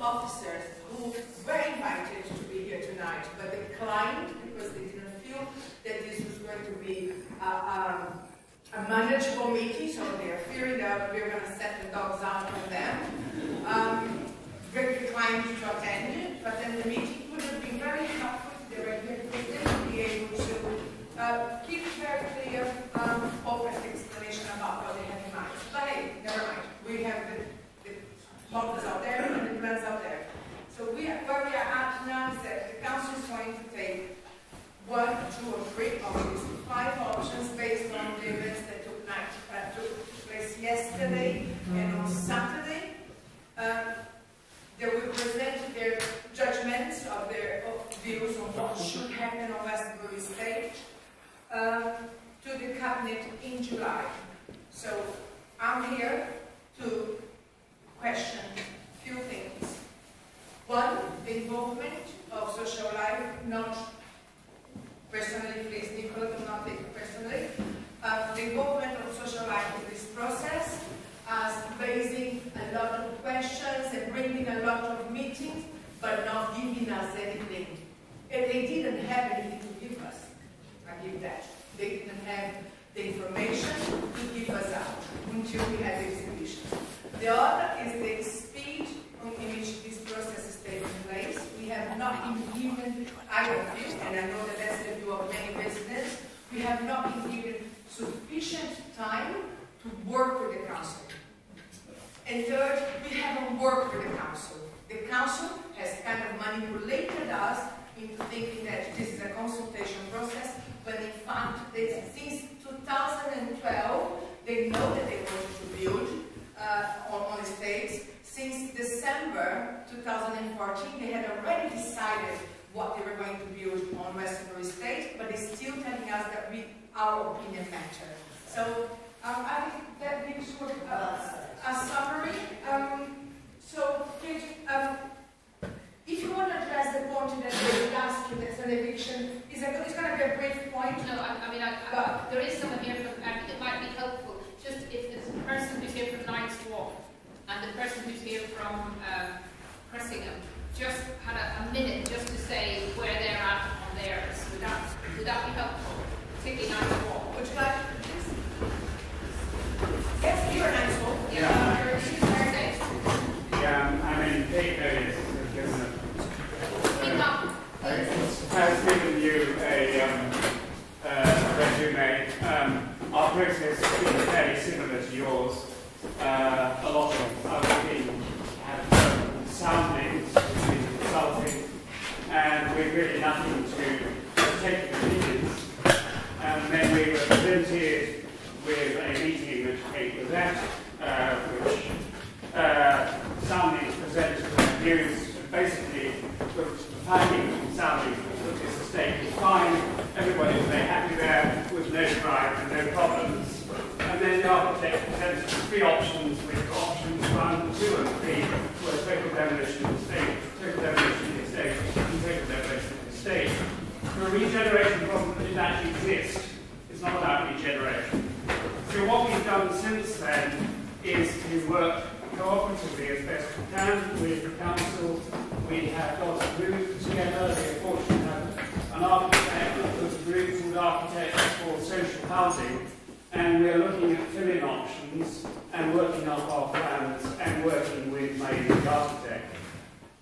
officers who were invited to be here tonight, but declined because they didn't feel that this was going to be a manageable meeting, so they are fearing that we're going to set the dogs out on them. They declined to attend, but then the meeting would have been very helpful. They were here because they would be able to keep very clear, open explanation about what they have in mind. But hey, never mind. We have the models out there and the plans out there. So where we are at now is that the council is going to take 1, 2, or 3 of these 5 options based on the events that took place yesterday and on Saturday. They will present their judgments of their views on what should happen on Westbury Estate to the Cabinet in July. So I'm here to question a few things. 1, the involvement of social life, not personally, please, Nicola, do not take it personally. The involvement of social life in this process, as raising a lot of questions and bringing a lot of meetings, but not giving us anything. And they didn't have anything to give us. I give that. They didn't have the information to give us out until we had the exhibition. The other is the speed in which this process is taking place. We have not been given, I don't feel, and I know that that's the view of many residents, we have not been given sufficient time to work with the council. And third, we haven't worked with the council. The council has kind of manipulated us into thinking that this is a consultation process, but in fact, since 2012, they know that they wanted to build on estates. Since December 2014, they had already decided what they were going to build on Westbury Estate, but they're still telling us that our opinion matters. So I think that gives you a summary. So, Kate, if you want to address the point that they asked you, that's an eviction, it's going to be a brief point. No, there is someone here from, I think it might be helpful, just if there's a person who's here from Knight's Walk and the person who's here from Cressingham, just had a minute just to say where they're at on theirs. Would that be helpful? Particularly Knight's Walk. Would you like to do this? Yes, you're Knight's Walk. Kate Elliott has given you a resume. Our process has been fairly similar to yours. A lot of other people have soundings, we've been consulting, and we've really nothing to take opinions. And then we were presented with a meeting which Kate was at, which soundings presented views. Basically, the planning soundings that this estate was fine, everybody was very happy there, with no crime and no problems. And then the architect presented 3 options, with options 1, 2, and 3 were total demolition of the estate, total demolition of the estate, and total demolition of the estate. For a regeneration problem that didn't actually exist, it's not about regeneration. So what we've done since then is to work cooperatively as best we can with the council. We have got a group together. We are fortunate to have an architect, a group called Architects for Social Housing, and we are looking at fill-in options and working up our plans and working with the architect.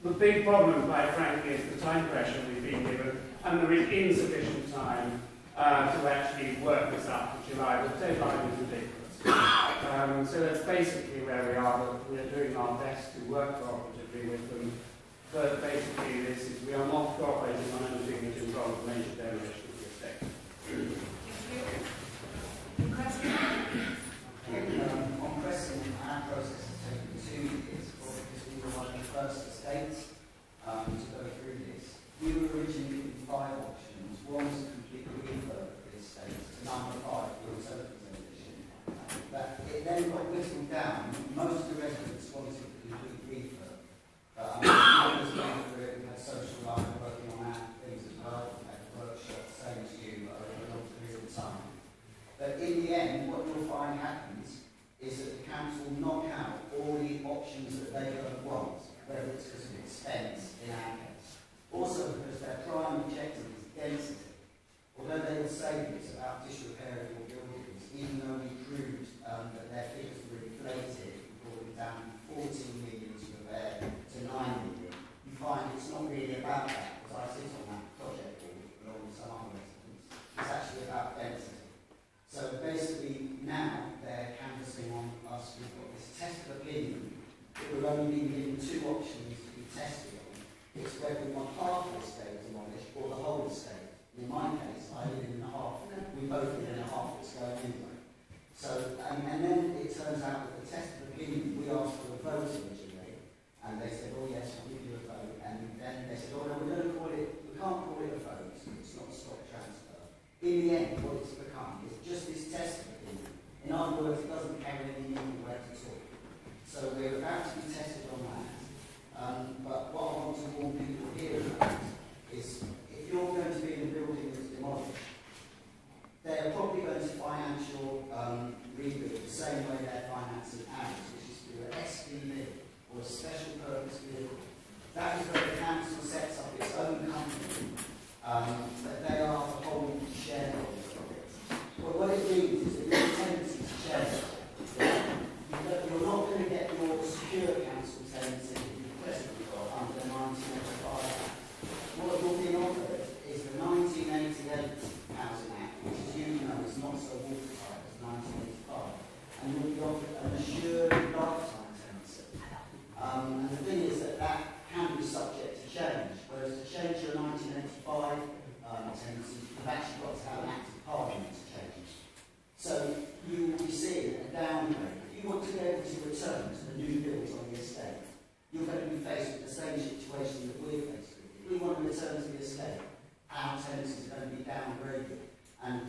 The big problem, quite frankly, is the time pressure we've been given, and there is insufficient time to actually work this out for July. The deadline is ridiculous. So that's basically where we are. We are doing our best to work cooperatively with them. But basically, we are not cooperating on anything that involves major demolition of the estate. On Crescent, our process has taken 2 years because we were one of the first estates to go through this. We were originally given 5 options. One was a complete refurb of the estate. Number 5 was a but it then got whittled down. Most of the residents wanted a complete refurb. But I was going through it, we had social life working on that things as well. We had workshops, same as you, over a long period of time. say that it's about disrepairing your buildings, even though we proved that their figures were inflated, we brought them down from 14 million to repair to 9 million. You find it's not really about that, because I sit on that project board along with some other residents. It's actually about density. So basically now they're canvassing on us. We've got this test of opinion that we've only been given 2 options to be tested on. It's whether we want half the estate demolished or the whole estate. In my case, I live in a half. We both live in a half that's going anyway. So, and then it turns out that the test of opinion, we asked for a vote originally, and they said, oh yes, I'll give you a vote. And then they said, oh no, we can't call it a vote, it's not a stock transfer. In the end, what it's become is just this test of opinion. In other words, it doesn't carry any legal weight at all. So we're about to be tested on that. But what I want to warn people here about is, if you're going to be in a building that's demolished, they're probably going to financial rebuild the same way they're financing ours, which is through an SPV, or a special purpose vehicle. That is where the council sets up its own company, but they are the whole shareholders of it. But what it means is that your tenancy is shared. You're not going to get your secure council tenancy that you presently got under the 1985 Act. What you're being offered is the 1988 Housing Act, which, as you know, is not so watertight as 1985, and you'll be offered an assured lifetime tenancy. And the thing is that that can be subject to change, whereas to change your 1985 tenancy, you've actually got to have an act of parliament to change. So you will be seeing a downgrade. If you want to be able to return to the new builds on the estate, you're going to be faced with the same situation that we're faced with. If we want to return to the estate, our tenancy is going to be downgraded, and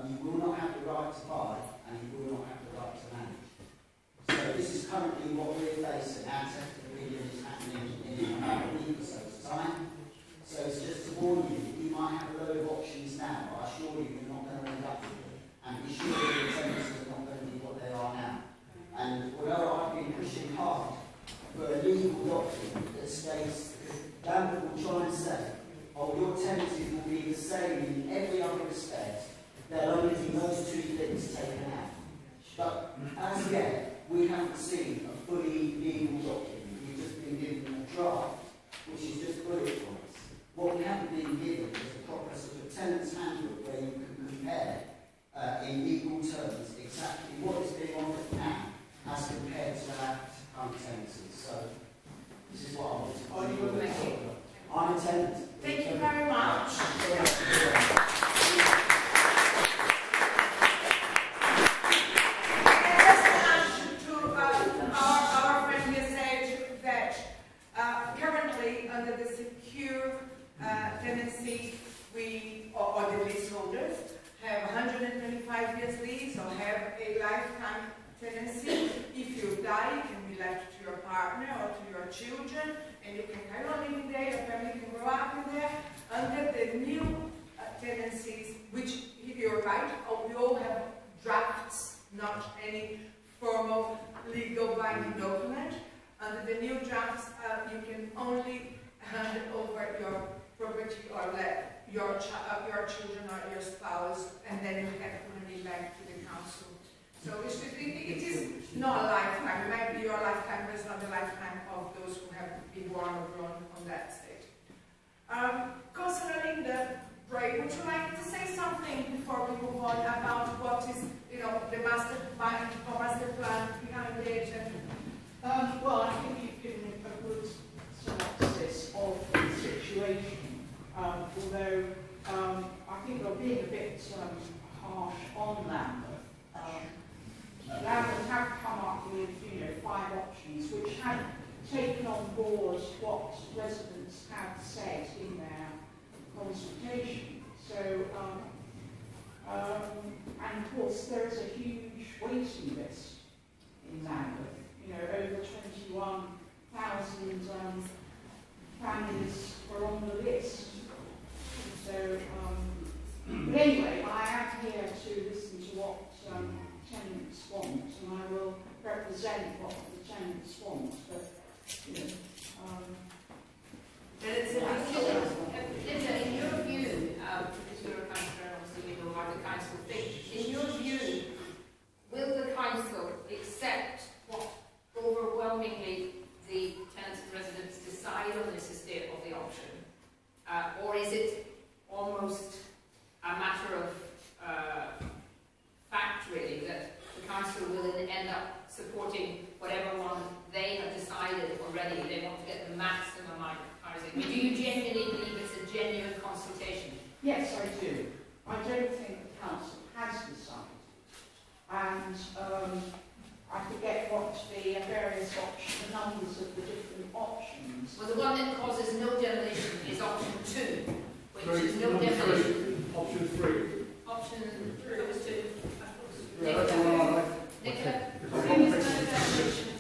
you will not have the right to buy, and you will not have the right to manage. So this is currently what we're facing. Our test of opinion is happening in about a week or so's time. So it's just to warn you, you might have a load of options now, but I assure you you're not going to end up with them. And be sure that your tenancies are not going to be what they are now. And although I've been pushing hard for a legal document that states, Lambeth will try and say, oh, your tenancies will be the same in every other respect, there'll only be those 2 things taken out. But as yet, we haven't seen a fully legal document. We've just been given a draft, which is just bullet points. What we haven't been given is a proper sort of tenant's handbook where you can compare in legal terms exactly what is being offered now as compared to our current tenancies. So this is what I want to do. I'm a tenant. Thank you very much. Currently, under the secure tenancy, we, or the leaseholders, have 125 years lease or have a lifetime tenancy. If you die, you can be left to your partner or to your children, and you can carry on living there, your family can grow up in there. Under the new tenancies, which, you're right, we all have drafts, not any formal legal binding document. Under the new drafts, you can only hand over your property or let your children or your spouse, and then you have money back to the council. So it is not a lifetime. It might be your lifetime, but it's not the lifetime of those who have been born or grown on that estate. Concerning the break, would you like to say something before we move on about what is, the master plan behind it? And well, I think you've given a good synopsis of the situation, although I think you're being a bit harsh on Lambeth. Lambeth have come up with 5 options which have taken on board what residents have said in their consultation. So, and of course there is a huge waiting list in Lambeth. Over 21,000 families were on the list. So, but anyway, I am here to listen to what tenants want, and I will represent what the tenants want. But, Linda, in your view, because you're a councillor and obviously you know what to get the maximum amount of housing. I mean, do you genuinely believe it's a genuine consultation? Yes, I do. I don't think the council has decided. And I forget what the various options, the numbers of the different options. Well, the one that causes no demolition is option 2, which is no Number demolition. Option 3. Option 3 was 2. Yeah, that's the one I like. Nicola?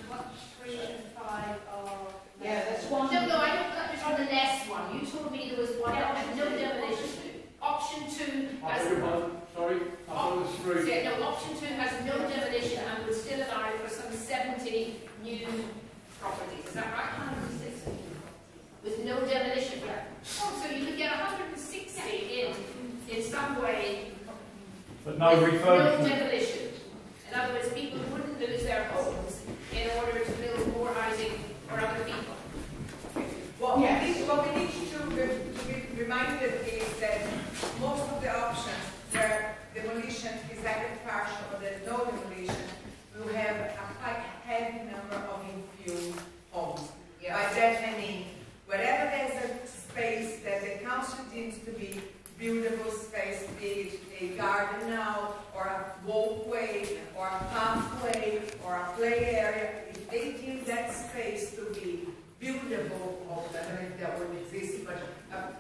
What, 3 and 5 are... Yeah, there's one. No, I don't understand the less one. You told me there was one option, no demolition. Option 2 I has... beg your pardon, sorry, I thought it was 3. Yeah, no, option 2 has no demolition and would still allow for some 70 new properties. Is that right? 160. With no demolition. Yeah. Oh, so you could get 160 in some way. But no with refurbishment. no demolition. In other words, people wouldn't lose their homes in order to build more housing for other people. What Yes. what we need to be reminded is that most of the options where demolition is either partial or there's no demolition will have a quite heavy number of infill homes. Yeah. By that I mean, wherever there's a space that the council deems to be buildable space, be it a garden now, or a walkway, or a pathway, or a play area, if they deem that space to be buildable, or I don't know if that would exist, but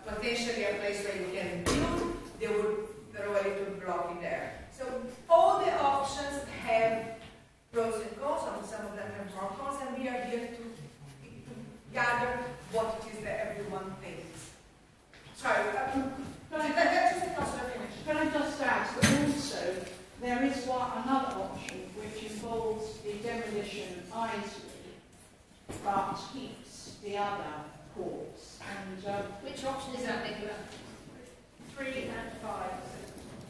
potentially a place where you can build, they would throw a little block in there. So all the options have pros and cons, and some of them have more cons, and we are here to gather what it is that everyone thinks. Sorry, that's just a council finish. Can I just add that also there is another option which involves the demolition Isley, but keeps the other courts. And Which option is that, Nicola? 3 and 5.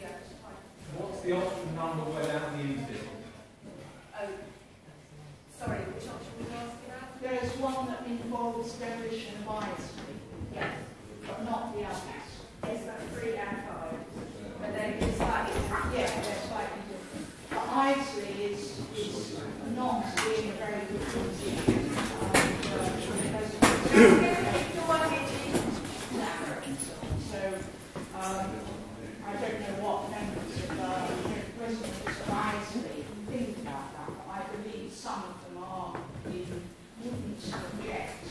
Yeah. What's the option number without the easy? Oh, sorry, which option were you asking about? there is one that involves demolition of Isley, Yes. but not the others. Yes, that's 3 and 5. But then it's slightly different. Yeah, they're slightly different. But Isley is not being a very good position. So, I don't know what members of the President of Isley think about that, but I believe some of them wouldn't object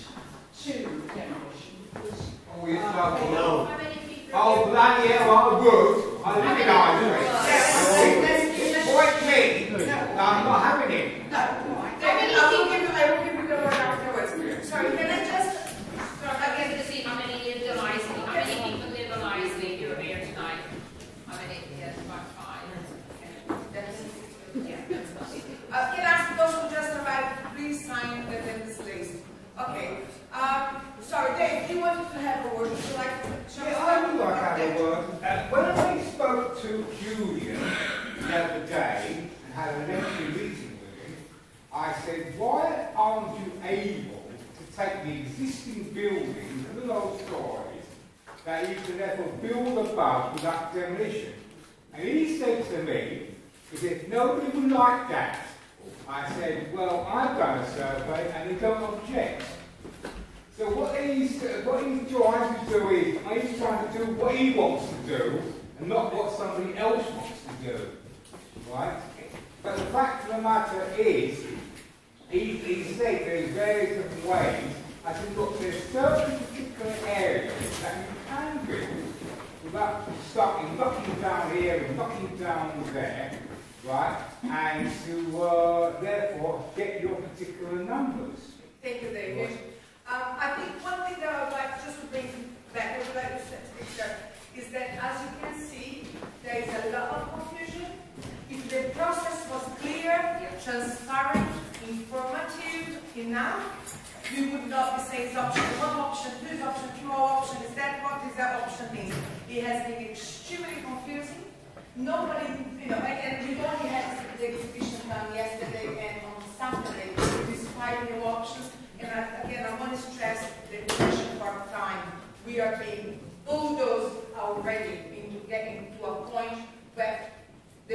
to demolition because Oh, you start to know. How many people? Oh, bloody hell, I would. I live in Isley. Point me. No, I'm not having it. I will give you the word afterwards. Sorry, can I just... I'm going to see how many live in Isley. How many people live in Isley who are here tonight? How many? Yes, about 5. Yeah, that's not easy. Can I ask those who just arrived, please sign the attendance list. Okay. Sorry, Dave, you wanted to have a word. Would you like to... Yeah, I would like to have a word. When I spoke to Julian the other day and had an empty meeting with him, I said, why aren't you able to take the existing buildings, little old stories, that you can therefore build above without demolition? And he said to me, he said, nobody would like that. I said, well, I've done a survey and they don't object. So what he's trying to do is, he's trying to do what he wants to do and not what somebody else wants to do. Right? But the fact of the matter is, he said there's various different ways. I said, look, there's certain particular areas that you can build without starting knocking down here and knocking down there, right? And to therefore get your particular numbers. Thank you, David. I think one thing that I would like just to bring back, I would like to set the picture, is that as you can see, there is a lot of confusion. If the process was clear, transparent, informative enough, we would not be saying it's option 1, option 2, option 2, option is that, what is that option mean? It has been extremely confusing. Nobody, and we only had the exhibition done yesterday and on Saturday, describing the options. And again, I want to stress the question part time. We are being bulldozed already into getting to a point where the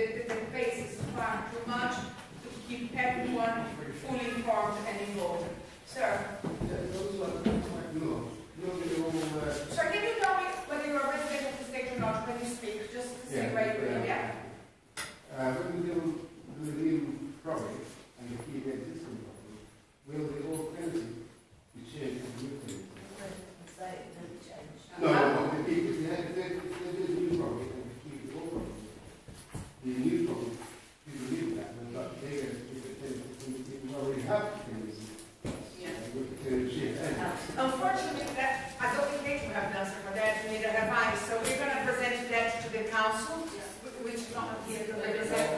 pace is far too much to keep everyone fully informed and involved. Sir? There was So can you tell me whether you're a resident of the state or not when you speak, just to say where you live, yeah? When we do the new property and you keep the existing property, will the old tenancy be changed to the new tenancy? No, if they do the new property and we keep the old property, the new property, people leave that, and but they get the tenancy, we already have the tenancy. With the tenancy. Unfortunately, that, I don't think Kate will have an answer for that, neither have I. So we're going to present that to the council, which is not here to represent.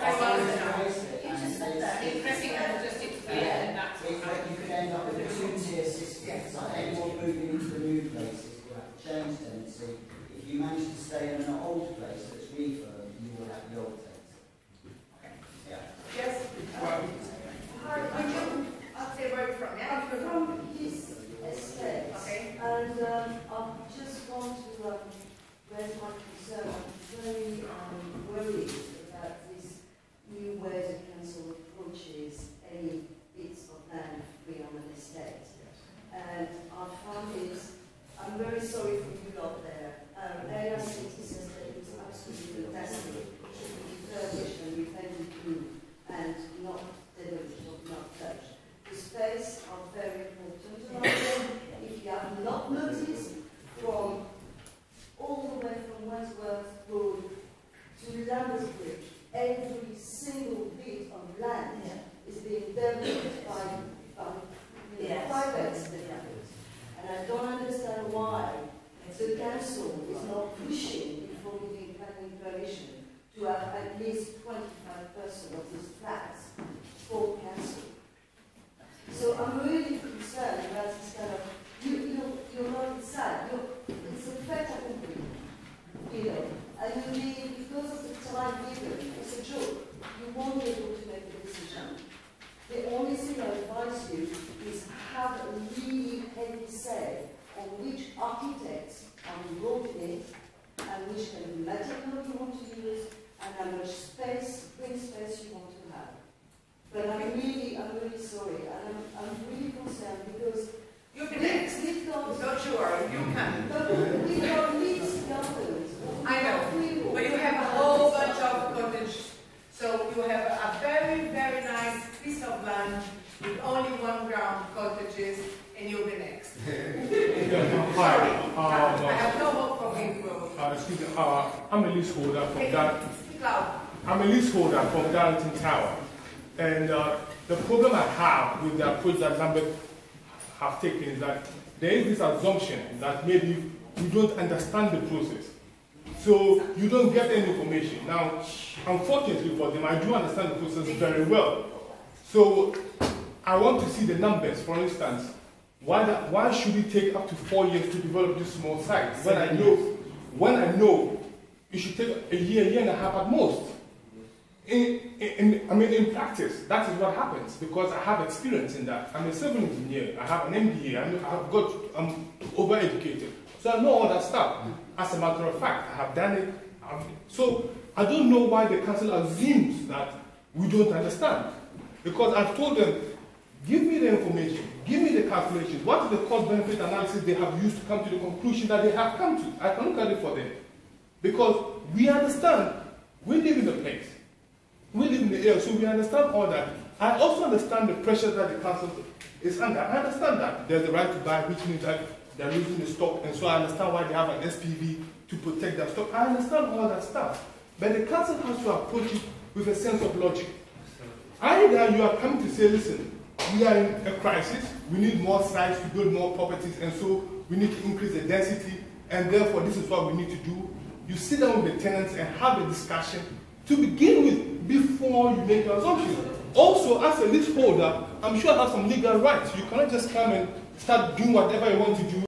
Pressing and just explain that. You could end up with a two-tier system. So anyone moving into the new places will have to change tenancy. If you manage to stay in an old place that's refurbed, you will have the old tenancy. Okay. Yeah. Yes? I'll say where you're from, yeah? I'm from his estate. Okay. And I just want to raise my concern. I'm very worried about this new way the council approaches any bits of land free on an estate. And I found it, I'm very sorry for you lot there. Area City's estate is absolutely fantastic. It should be refurbished and repainted blue and not demolished or not touched. The space are very important. And if you have not noticed, from all the way from Westbury Road to Lambeth Bridge, every single bit of land is being developed by private developers. And I don't understand why the council is not pushing before giving planning permission to have at least 25% of these flats for council. So I'm really concerned about this kind of, you're not inside, it's a fait accompli, and because of the time given, it's a joke, you won't be able to make a decision. The only thing I advise you is have a really heavy say on which architects are involved in it, and which kind of material you want to use, and how much space, green space you want to have. But I'm really sorry, and I'm really concerned because you can next. Don't you worry, you can. But we don't need gardens. I know, but you have a whole bunch of cottages. So you have a very, very nice piece of land with only 1 ground cottages, and you'll be next. Hi. I have no hope for Wing Road. Excuse me, I'm a leaseholder from Speak loud. I'm a leaseholder from Darlington Tower. And the problem I have with the approach that Lambeth have taken is that there is this assumption that maybe you don't understand the process. So you don't get any information. Now, unfortunately for them, I do understand the process very well. So I want to see the numbers. For instance, why should it take up to 4 years to develop this small site when I know it should take a year and a half at most? In practice, that is what happens because I have experience in that. I'm a civil engineer. I have an MBA. I'm overeducated, so I know all that stuff. As a matter of fact, I have done it. So I don't know why the council assumes that we don't understand. Because I've told them, give me the information, give me the calculations. What is the cost-benefit analysis they have used to come to the conclusion that they have come to? I can look at it for them. Because we understand, we live in the place. We live in the area, so we understand all that. I also understand the pressure that the council is under. I understand that. There's the right to buy, which means that they're losing the stock, and so I understand why they have an SPV to protect their stock. I understand all that stuff. But the council has to approach it with a sense of logic. Either you are coming to say, listen, we are in a crisis, we need more sites to build more properties, and so we need to increase the density, and therefore this is what we need to do. You sit down with the tenants and have a discussion to begin with before you make your assumption. Also, as a leaseholder, I'm sure I have some legal rights. You cannot just come and start doing whatever you want to do